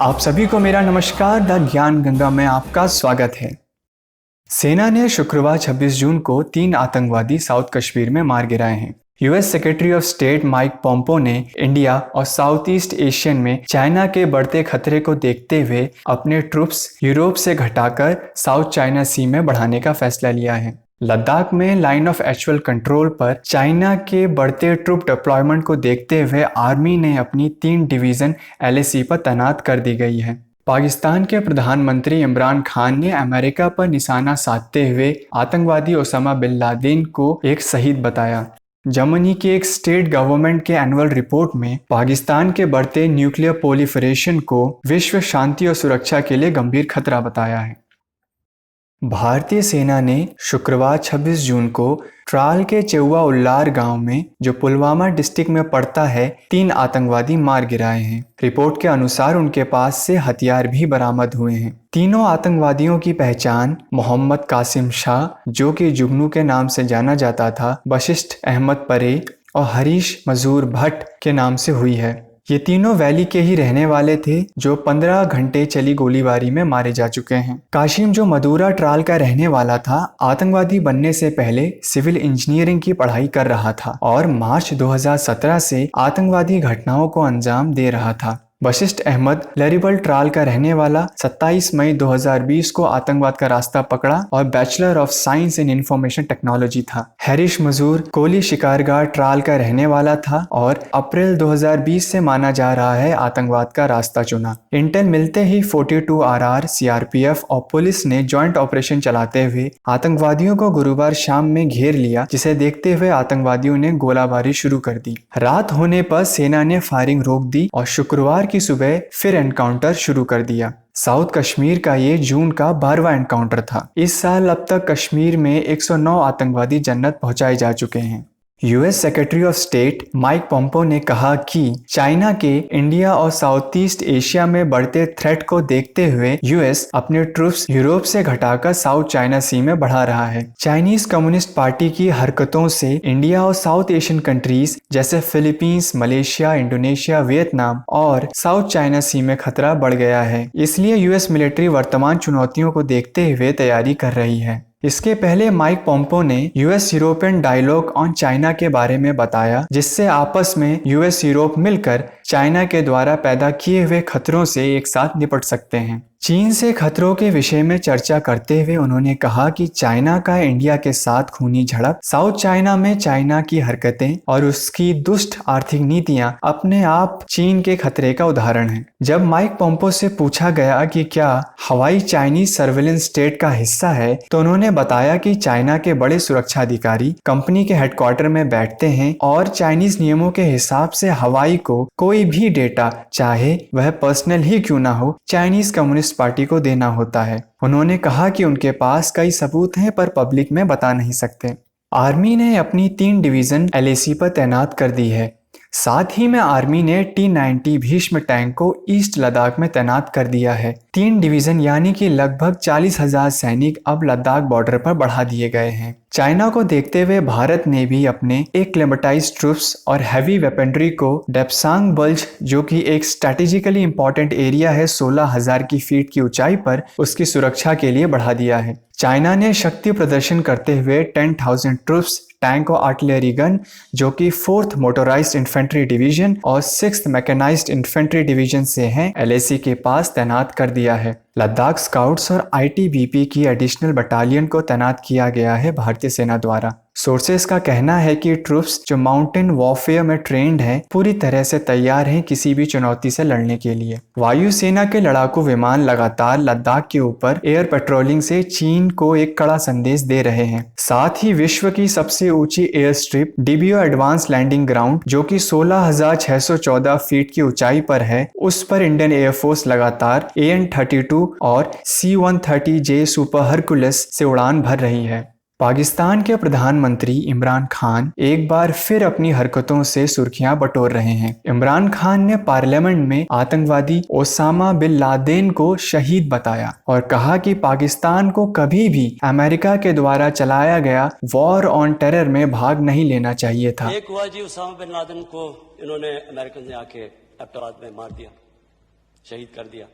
आप सभी को मेरा नमस्कार। द ज्ञान गंगा में आपका स्वागत है। सेना ने शुक्रवार 26 जून को 3 आतंकवादी साउथ कश्मीर में मार गिराए हैं। US secretary of state Mike Pompeo ने इंडिया और साउथ ईस्ट एशियन में चाइना के बढ़ते खतरे को देखते हुए अपने ट्रूप्स यूरोप से घटाकर साउथ चाइना सी में बढ़ाने का फैसला लिया है। लद्दाख में लाइन ऑफ एक्चुअल कंट्रोल पर चाइना के बढ़ते ट्रूप डिप्लॉयमेंट को देखते हुए आर्मी ने अपनी 3 डिवीजन LAC पर तैनात कर दी गई है। पाकिस्तान के प्रधानमंत्री इमरान खान ने अमेरिका पर निशाना साधते हुए आतंकवादी ओसामा बिन लादेन को एक शहीद बताया। जर्मनी की एक स्टेट गवर्नमेंट के एनुअल रिपोर्ट में पाकिस्तान के बढ़ते न्यूक्लियर प्रोलिफरेशन को विश्व शांति और सुरक्षा के लिए गंभीर खतरा बताया है। भारतीय सेना ने शुक्रवार 26 जून को ट्राल के चेउआ उल्लार गांव में, जो पुलवामा डिस्ट्रिक्ट में पड़ता है, 3 आतंकवादी मार गिराए हैं। रिपोर्ट के अनुसार उनके पास से हथियार भी बरामद हुए हैं। तीनों आतंकवादियों की पहचान मोहम्मद कासिम शाह, जो कि जुगनू के नाम से जाना जाता था, वशिष्ठ अहमद परे और हरीश मजूर भट्ट के नाम से हुई है। ये तीनों वैली के ही रहने वाले थे, जो 15 घंटे चली गोलीबारी में मारे जा चुके हैं। काशिम, जो मदुरा ट्राल का रहने वाला था, आतंकवादी बनने से पहले सिविल इंजीनियरिंग की पढ़ाई कर रहा था और मार्च 2017 से आतंकवादी घटनाओं को अंजाम दे रहा था। वशिष्ठ अहमद लरीबल ट्राल का रहने वाला 27 मई 2020 को आतंकवाद का रास्ता पकड़ा और bachelor of science in information technology था। हैरिश मजूर कोली शिकारगाह ट्राल का रहने वाला था और अप्रैल 2020 से माना जा रहा है आतंकवाद का रास्ता चुना। इंटेल मिलते ही 42 RR, CRPF और पुलिस ने ज्वाइंट ऑपरेशन चलाते हुए आतंकवादियों को गुरुवार शाम में घेर लिया, जिसे देखते हुए आतंकवादियों ने गोलाबारी शुरू कर दी। रात होने पर सेना ने फायरिंग रोक दी और शुक्रवार की सुबह फिर एनकाउंटर शुरू कर दिया। साउथ कश्मीर का ये जून का 12वां एनकाउंटर था। इस साल अब तक कश्मीर में 109 आतंकवादी जन्नत पहुंचाए जा चुके हैं। US secretary of state Mike Pompeo ने कहा कि चाइना के इंडिया और साउथ ईस्ट एशिया में बढ़ते थ्रेट को देखते हुए यूएस अपने ट्रूप्स यूरोप से घटाकर साउथ चाइना सी में बढ़ा रहा है। चाइनीज कम्युनिस्ट पार्टी की हरकतों से इंडिया और साउथ एशियन कंट्रीज जैसे फिलीपींस, मलेशिया, इंडोनेशिया, वियतनाम और साउथ चाइना सी में खतरा बढ़ गया है। इसलिए यूएस मिलिट्री वर्तमान चुनौतियों को देखते हुए तैयारी कर रही है। इसके पहले माइक पोम्पो ने US European dialogue on China के बारे में बताया, जिससे आपस में यूएस यूरोप मिलकर चाइना के द्वारा पैदा किए हुए खतरों से एक साथ निपट सकते हैं। चीन से खतरों के विषय में चर्चा करते हुए उन्होंने कहा कि चाइना का इंडिया के साथ खूनी झड़प, साउथ चाइना में चाइना की हरकतें और उसकी दुष्ट आर्थिक नीतियां अपने आप चीन के खतरे का उदाहरण हैं। जब माइक पोम्पो से पूछा गया कि क्या हवाई चाइनीज सर्विलेंस स्टेट का हिस्सा है, तो उन्होंने बताया कि चाइना के बड़े सुरक्षा अधिकारी कंपनी के हेडक्वार्टर में बैठते हैं और चाइनीज नियमों के हिसाब से हवाई को कोई भी डेटा, चाहे वह पर्सनल ही क्यों ना हो, चाइनीज कम्युनिस्ट पार्टी को देना होता है। उन्होंने कहा कि उनके पास कई सबूत हैं, पर पब्लिक में बता नहीं सकते। आर्मी ने अपनी 3 डिवीजन LAC पर तैनात कर दी है। साथ ही में आर्मी ने T-90 भीष्म टैंक को ईस्ट लद्दाख में तैनात कर दिया है। 3 डिवीजन यानी कि लगभग 40,000 सैनिक अब लद्दाख बॉर्डर पर बढ़ा दिए गए हैं। चाइना को देखते हुए भारत ने भी अपने एक्लेमेटाइज्ड ट्रूप्स और हैवी वेपनरी को डेप्सांग बल्ज, जो कि एक स्ट्रेटेजिकली इंपॉर्टेंट एरिया है 16,000 की फीट की ऊंचाई पर, उसकी सुरक्षा के लिए बढ़ा दिया है। चाइना ने शक्ति प्रदर्शन करते हुए 10,000 ट्रूप्स, टैंक और आर्टिलरी गन, जो कि 4th मोटोराइज्ड इन्फेंट्री डिवीजन और 6th मैकेनाइज्ड इन्फेंट्री डिवीजन से हैं, LAC के पास तैनात कर दिया है। लद्दाख स्काउट्स और ITBP की एडिशनल बटालियन को तैनात किया गया है भारतीय सेना द्वारा। सोर्सेस का कहना है कि ट्रूप्स जो माउंटेन वॉरफेयर में ट्रेंड हैं, पूरी तरह से तैयार हैं किसी भी चुनौती से लड़ने के लिए। वायुसेना के लड़ाकू विमान लगातार लद्दाख के ऊपर एयर पेट्रोलिंग से चीन को एक कड़ा संदेश दे रहे हैं। साथ ही विश्व की सबसे ऊंची air strip DBO advance landing ground, जो कि 16,614 फीट की ऊंचाई पर है, उस पर इंडियन एयरफोर्स लगातार AN-32 और C-130J सुपर हरकुलस से उड़ान भर रही है। पाकिस्तान के प्रधानमंत्री इमरान खान एक बार फिर अपनी हरकतों से सुर्खियां बटोर रहे हैं। इमरान खान ने पार्लियामेंट में आतंकवादी ओसामा बिन लादेन को शहीद बताया और कहा कि पाकिस्तान को कभी भी अमेरिका के द्वारा चलाया गया वॉर ऑन टेरर में भाग नहीं लेना चाहिए था। एक हुआ जी, ओसामा बिन लादेन को इन्होंने अमेरिकन ने आके एबटाबाद में मार दिया। शहीद कर दिया।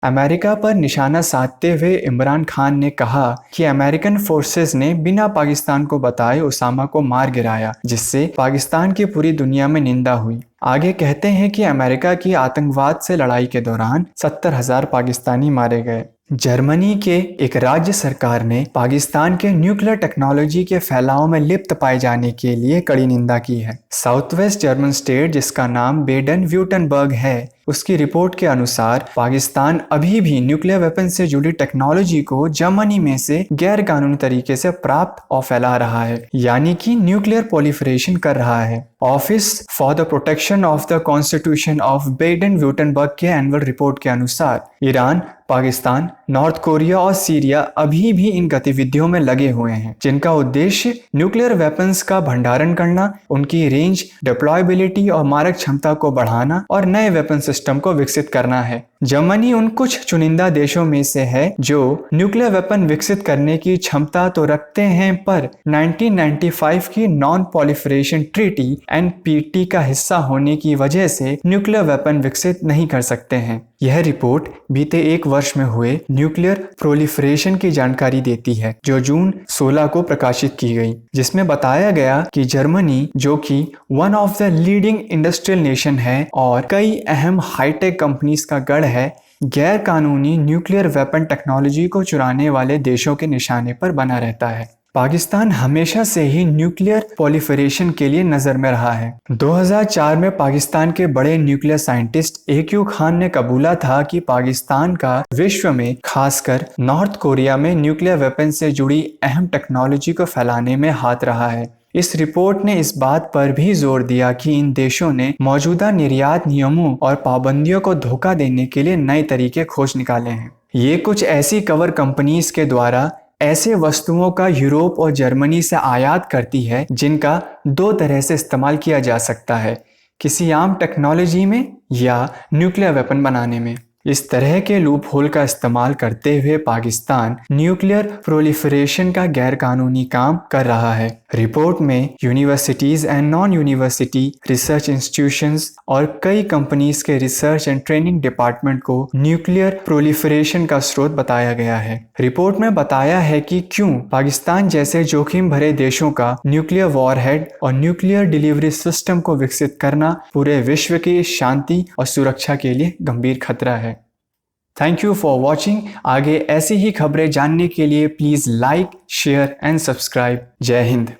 अमेरिका पर निशाना साधते हुए इमरान खान ने कहा कि अमेरिकन फोर्सेस ने बिना पाकिस्तान को बताए उसामा को मार गिराया, जिससे पाकिस्तान की पूरी दुनिया में निंदा हुई। आगे कहते हैं कि अमेरिका की आतंकवाद से लड़ाई के दौरान 70,000 पाकिस्तानी मारे गए। जर्मनी के एक राज्य सरकार ने पाकिस्तान के न्यूक्लियर टेक्नोलॉजी के फैलाव में लिप्त पाए जाने के लिए कड़ी निंदा की है। साउथ वेस्ट जर्मन स्टेट, जिसका नाम बेडन व्यूटनबर्ग है, उसकी रिपोर्ट के अनुसार पाकिस्तान अभी भी न्यूक्लियर वेपन से जुड़ी टेक्नोलॉजी को जर्मनी में से गैर कानूनी तरीके से प्राप्त और फैला रहा है, यानी कि न्यूक्लियर प्रोलिफरेशन कर रहा है। Office for the protection of the constitution of Baden Wurttemberg के एनुअल रिपोर्ट के अनुसार ईरान, पाकिस्तान, नॉर्थ कोरिया और सीरिया अभी भी इन गतिविधियों में लगे हुए हैं, जिनका उद्देश्य न्यूक्लियर वेपन्स का भंडारण करना, उनकी रेंज, डिप्लॉयबिलिटी और मारक क्षमता को बढ़ाना और नए वेपन सिस्टम को विकसित करना है। जर्मनी उन कुछ चुनिंदा देशों में से है जो न्यूक्लियर वेपन विकसित करने की क्षमता तो रखते हैं, पर 1995 की नॉन प्रोलिफरेशन ट्रीटी (NPT) का हिस्सा होने की वजह से न्यूक्लियर वेपन विकसित नहीं कर सकते हैं। यह रिपोर्ट बीते एक वर्ष में हुए न्यूक्लियर प्रोलिफरेशन की जानकारी देती है, जो जून 16 को प्रकाशित की गई, जिसमें बताया गया कि जर्मनी, जो कि one of the leading industrial nation है और कई अहम हाईटेक कंपनीज का गढ़ है, गैर कानूनी न्यूक्लियर वेपन टेक्नोलॉजी को चुराने वाले देशों के निशाने पर बना रहता है। पाकिस्तान हमेशा से ही न्यूक्लियर प्रोलिफरेशन के लिए नजर में रहा है। 2004 में पाकिस्तान के बड़े न्यूक्लियर साइंटिस्ट AQ खान ने कबूला था कि पाकिस्तान का विश्व में, खासकर नॉर्थ कोरिया में, न्यूक्लियर वेपन से जुड़ी अहम टेक्नोलॉजी को फैलाने में हाथ रहा है। इस रिपोर्ट ने इस बात पर भी जोर दिया कि इन देशों ने मौजूदा निर्यात नियमों और पाबंदियों को धोखा देने के लिए नए तरीके खोज निकाले हैं। ये कुछ ऐसी कवर कंपनीज के द्वारा ऐसे वस्तुओं का यूरोप और जर्मनी से आयात करती है जिनका दो तरह से इस्तेमाल किया जा सकता है, किसी आम टेक्नोलॉजी में या न्यूक्लियर वेपन बनाने में। इस तरह के लूप होल का इस्तेमाल करते हुए पाकिस्तान न्यूक्लियर प्रोलिफरेशन का गैर कानूनी काम कर रहा है। रिपोर्ट में universities and non university research institutions और कई कंपनीज के रिसर्च एंड ट्रेनिंग डिपार्टमेंट को न्यूक्लियर प्रोलिफरेशन का स्रोत बताया गया है। रिपोर्ट में बताया है कि क्यों पाकिस्तान जैसे जोखिम भरे देशों का न्यूक्लियर वॉरहेड और न्यूक्लियर डिलीवरी सिस्टम को विकसित करना पूरे विश्व की शांति और सुरक्षा के लिए गंभीर खतरा है। Thank you for watching. आगे ऐसी ही खबरें जानने के लिए please like, share and subscribe. जय हिंद।